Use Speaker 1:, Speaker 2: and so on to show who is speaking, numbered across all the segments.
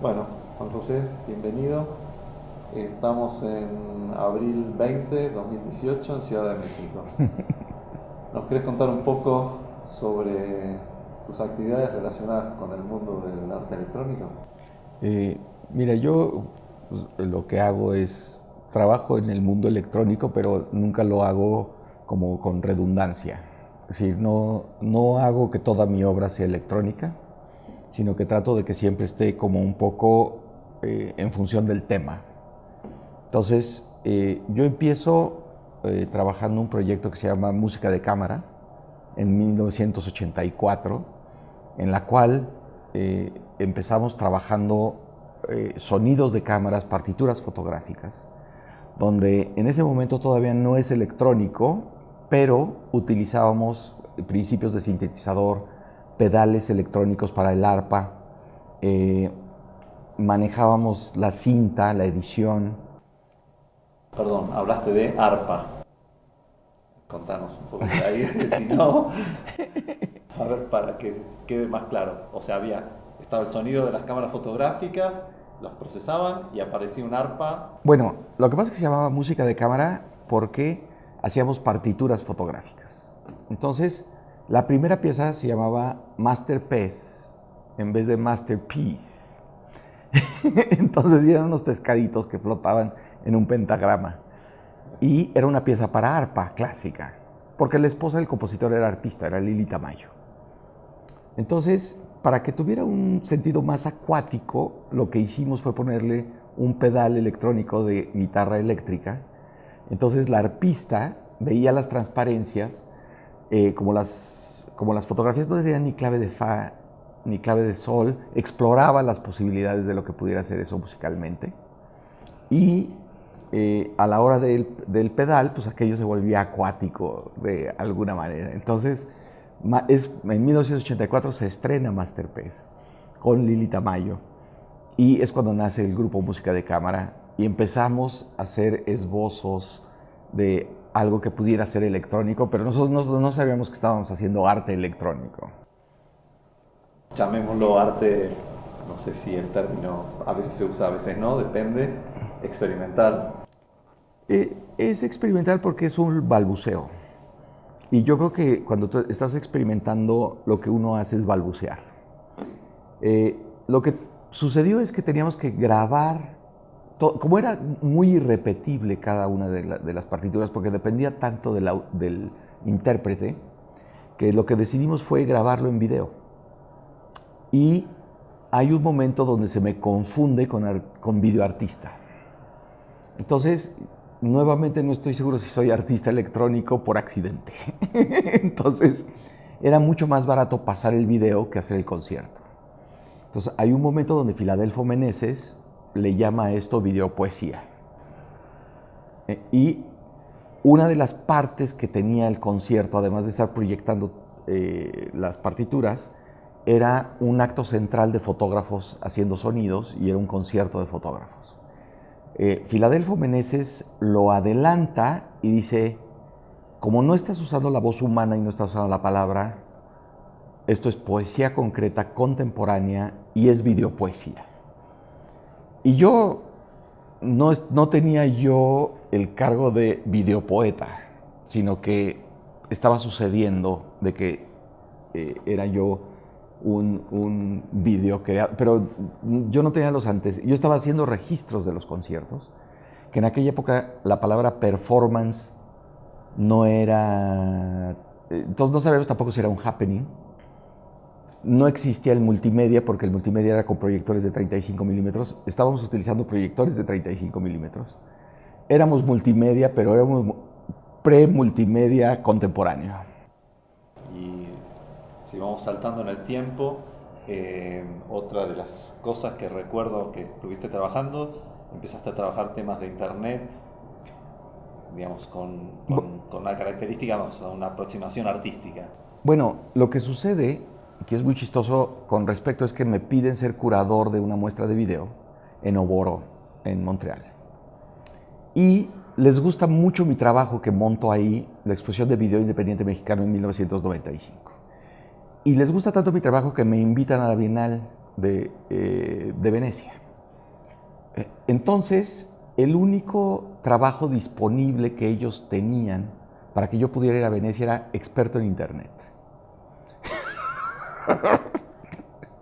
Speaker 1: Bueno, Juan José, bienvenido. Estamos en abril 20, 2018 en Ciudad de México. ¿Nos querés contar un poco sobre tus actividades relacionadas con el mundo del arte electrónico?
Speaker 2: Eh, Mira, yo pues, lo que hago es trabajo en el mundo electrónico, pero nunca lo hago como con redundancia. Es decir, no hago que toda mi obra sea electrónica, sino que trato de que siempre esté como un poco en función del tema. Entonces, yo empiezo trabajando un proyecto que se llama Música de Cámara en 1984, en la cual empezamos trabajando sonidos de cámaras, partituras fotográficas, donde en ese momento todavía no es electrónico, pero utilizábamos principios de sintetizador, pedales electrónicos para el arpa, eh, manejábamos la cinta, la edición.
Speaker 1: Perdón, hablaste de arpa. Contanos un poco de ahí, si no, a ver, para que quede más claro. O sea, estaba el sonido de las cámaras fotográficas, los procesaban y aparecía un arpa.
Speaker 2: Bueno, lo que pasa es que se llamaba música de cámara porque hacíamos partituras fotográficas. Entonces, la primera pieza se llamaba Masterpiece en vez de Masterpiece. Entonces eran unos pescaditos que flotaban en un pentagrama. Y era una pieza para arpa clásica, porque la esposa del compositor era arpista, era Lili Tamayo. Entonces, para que tuviera un sentido más acuático, lo que hicimos fue ponerle un pedal electrónico de guitarra eléctrica. Entonces la arpista veía las transparencias, como las fotografías no tenían ni clave de fa ni clave de sol, exploraba las posibilidades de lo que pudiera hacer eso musicalmente. Y a la hora del pedal, pues aquello se volvía acuático de alguna manera. Entonces, en 1984 se estrena Masterpiece con Lili Tamayo y es cuando nace el grupo Música de Cámara y empezamos a hacer esbozos de algo que pudiera ser electrónico, pero nosotros no sabíamos que estábamos haciendo arte electrónico.
Speaker 1: Llamémoslo arte, no sé si el término a veces se usa, a veces no, depende, experimental.
Speaker 2: Es experimental porque es un balbuceo. Y yo creo que cuando tú estás experimentando, lo que uno hace es balbucear. Lo que sucedió es que teníamos que grabar, como era muy irrepetible cada una de las partituras, porque dependía tanto del intérprete, que lo que decidimos fue grabarlo en video. Y hay un momento donde se me confunde con videoartista. Entonces, nuevamente no estoy seguro si soy artista electrónico por accidente. Entonces, era mucho más barato pasar el video que hacer el concierto. Entonces, hay un momento donde Filadelfo Meneses le llama a esto videopoesía. Y una de las partes que tenía el concierto, además de estar proyectando las partituras, era un acto central de fotógrafos haciendo sonidos y era un concierto de fotógrafos. Filadelfo Meneses lo adelanta y dice, como no estás usando la voz humana y no estás usando la palabra, esto es poesía concreta, contemporánea y es videopoesía. Y yo no tenía yo el cargo de videopoeta, sino que estaba sucediendo de que era yo un video creado, pero yo no tenía los antes, yo estaba haciendo registros de los conciertos, que en aquella época la palabra performance no era, entonces no sabíamos tampoco si era un happening, no existía el multimedia porque el multimedia era con proyectores de 35 milímetros, estábamos utilizando proyectores de 35 milímetros, éramos multimedia, pero éramos pre-multimedia contemporáneo.
Speaker 1: Y si vamos saltando en el tiempo, otra de las cosas que recuerdo que estuviste trabajando, empezaste a trabajar temas de internet, digamos, con una característica, vamos, una aproximación artística.
Speaker 2: Bueno, lo que sucede, que es muy chistoso con respecto, es que me piden ser curador de una muestra de video en Oboro, en Montreal. Y les gusta mucho mi trabajo que monto ahí, la exposición de video independiente mexicano en 1995. Y les gusta tanto mi trabajo que me invitan a la Bienal de Venecia. Entonces, el único trabajo disponible que ellos tenían para que yo pudiera ir a Venecia era experto en Internet.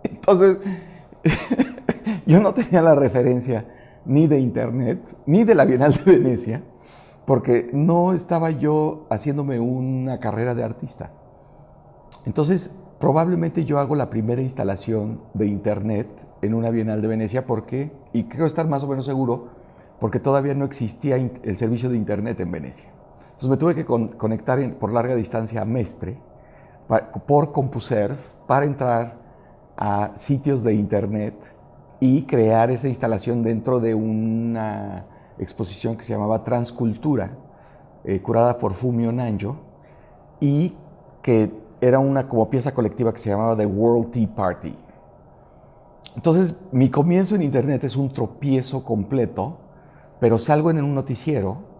Speaker 2: Entonces, yo no tenía la referencia ni de Internet, ni de la Bienal de Venecia, porque no estaba yo haciéndome una carrera de artista. Entonces, probablemente yo hago la primera instalación de Internet en una Bienal de Venecia porque, y creo estar más o menos seguro, porque todavía no existía el servicio de Internet en Venecia. Entonces me tuve que conectar por larga distancia a Mestre por CompuServe para entrar a sitios de Internet y crear esa instalación dentro de una exposición que se llamaba Transcultura, curada por Fumio Nanjo, y que era una como pieza colectiva que se llamaba The World Tea Party. Entonces, mi comienzo en Internet es un tropiezo completo, pero salgo en un noticiero,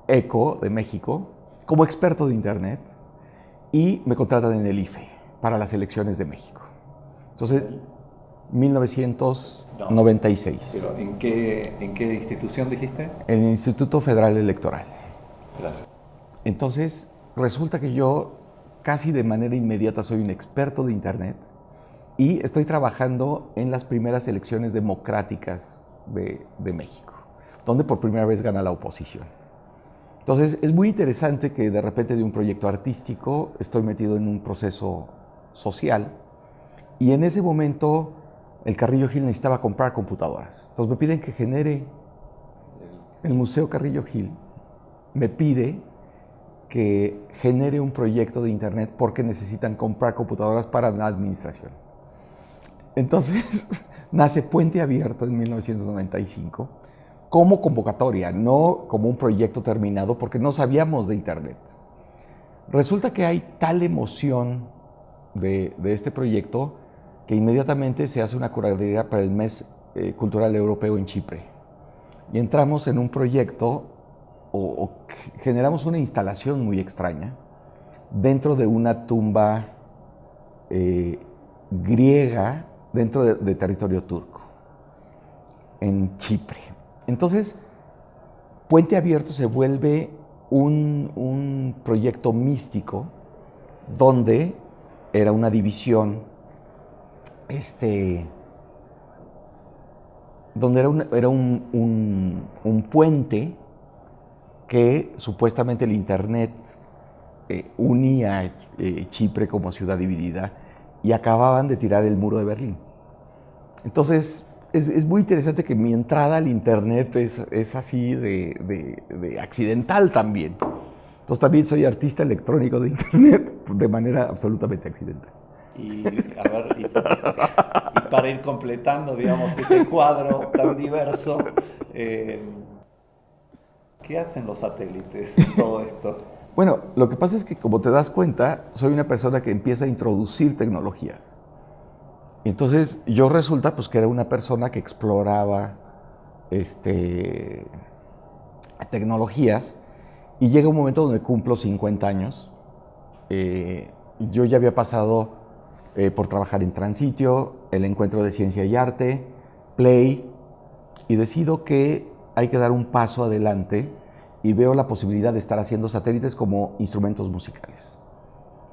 Speaker 2: ECO de México, como experto de Internet, y me contratan en el IFE para las elecciones de México. Entonces, 1996.
Speaker 1: ¿Pero en qué institución dijiste?
Speaker 2: En el Instituto Federal Electoral.
Speaker 1: Gracias.
Speaker 2: Entonces, resulta que yo casi de manera inmediata soy un experto de Internet y estoy trabajando en las primeras elecciones democráticas de México, donde por primera vez gana la oposición. Entonces, es muy interesante que de repente de un proyecto artístico estoy metido en un proceso social y en ese momento el Carrillo Gil necesitaba comprar computadoras. Entonces me piden que genere el Museo Carrillo Gil, me pide que genere un proyecto de Internet porque necesitan comprar computadoras para la administración. Entonces nace Puente Abierto en 1995 como convocatoria, no como un proyecto terminado porque no sabíamos de Internet. Resulta que hay tal emoción de este proyecto que inmediatamente se hace una curaduría para el Mes Cultural Europeo en Chipre. Y entramos en un proyecto o generamos una instalación muy extraña dentro de una tumba griega dentro de territorio turco, en Chipre. Entonces, Puente Abierto se vuelve un proyecto místico donde era una división donde era un puente que supuestamente el Internet unía Chipre como ciudad dividida y acababan de tirar el muro de Berlín. Entonces, es muy interesante que mi entrada al Internet es así de accidental también. Entonces también soy artista electrónico de Internet de manera absolutamente accidental.
Speaker 1: Y a ver, y para ir completando, digamos, ese cuadro tan diverso, ¿qué hacen los satélites en todo esto?
Speaker 2: Bueno, lo que pasa es que, como te das cuenta, soy una persona que empieza a introducir tecnologías. Entonces, yo resulta pues, que era una persona que exploraba tecnologías y llega un momento donde cumplo 50 años. Yo ya había pasado por trabajar en Transitio, el Encuentro de Ciencia y Arte, Play, y decido que hay que dar un paso adelante y veo la posibilidad de estar haciendo satélites como instrumentos musicales.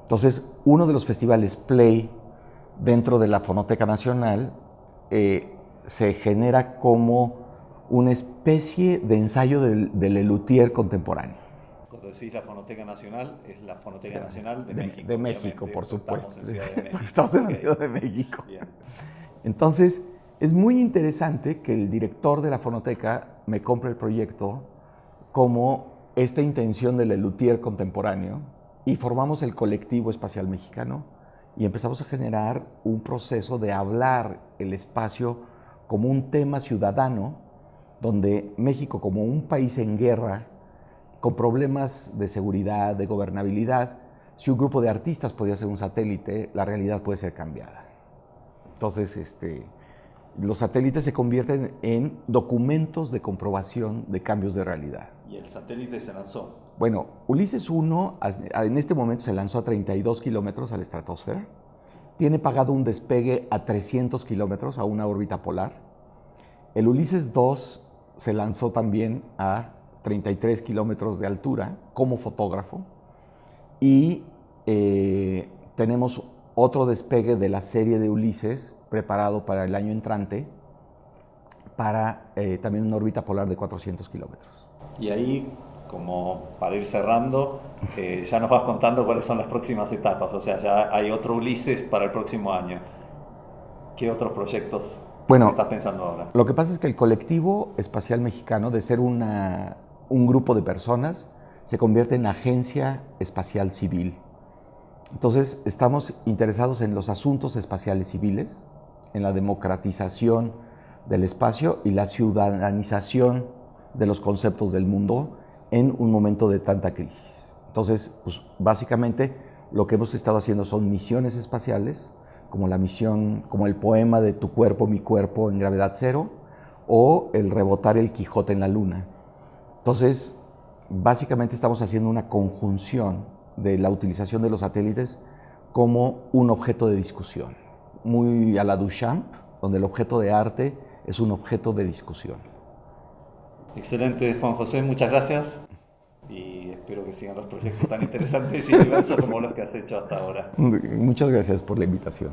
Speaker 2: Entonces, uno de los festivales Play dentro de la Fonoteca Nacional se genera como una especie de ensayo del Lelutier contemporáneo.
Speaker 1: Cuando decís la Fonoteca Nacional, es la Fonoteca Nacional de México.
Speaker 2: De México, por supuesto.
Speaker 1: Estamos en Ciudad de México.
Speaker 2: Estamos en la Ciudad de México.
Speaker 1: Bien.
Speaker 2: Entonces, es muy interesante que el director de la Fonoteca me compre el proyecto como esta intención del Lelutier contemporáneo y formamos el Colectivo Espacial Mexicano y empezamos a generar un proceso de hablar el espacio como un tema ciudadano, donde México, como un país en guerra, con problemas de seguridad, de gobernabilidad, si un grupo de artistas podía ser un satélite, la realidad puede ser cambiada. Entonces, los satélites se convierten en documentos de comprobación de cambios de realidad.
Speaker 1: ¿Y el satélite se lanzó?
Speaker 2: Bueno, Ulises 1 en este momento se lanzó a 32 kilómetros a la estratosfera, tiene pagado un despegue a 300 kilómetros a una órbita polar. El Ulises 2 se lanzó también a 33 kilómetros de altura como fotógrafo. Y tenemos otro despegue de la serie de Ulises preparado para el año entrante para también una órbita polar de 400 kilómetros.
Speaker 1: Y ahí, como para ir cerrando, ya nos vas contando cuáles son las próximas etapas, o sea, ya hay otro Ulises para el próximo año. ¿Qué otros proyectos estás pensando ahora?
Speaker 2: Lo que pasa es que el Colectivo Espacial Mexicano, de ser un grupo de personas, se convierte en Agencia Espacial Civil. Entonces, estamos interesados en los asuntos espaciales civiles, en la democratización del espacio y la ciudadanización de los conceptos del mundo en un momento de tanta crisis. Entonces, pues, básicamente lo que hemos estado haciendo son misiones espaciales, como la misión, como el poema de Tu cuerpo, mi cuerpo en gravedad cero, o el rebotar el Quijote en la luna. Entonces, básicamente estamos haciendo una conjunción de la utilización de los satélites como un objeto de discusión, muy a la Duchamp, donde el objeto de arte es un objeto de discusión.
Speaker 1: Excelente, Juan José, muchas gracias y espero que sigan los proyectos tan interesantes y diversos como los que has hecho hasta ahora.
Speaker 2: Muchas gracias por la invitación.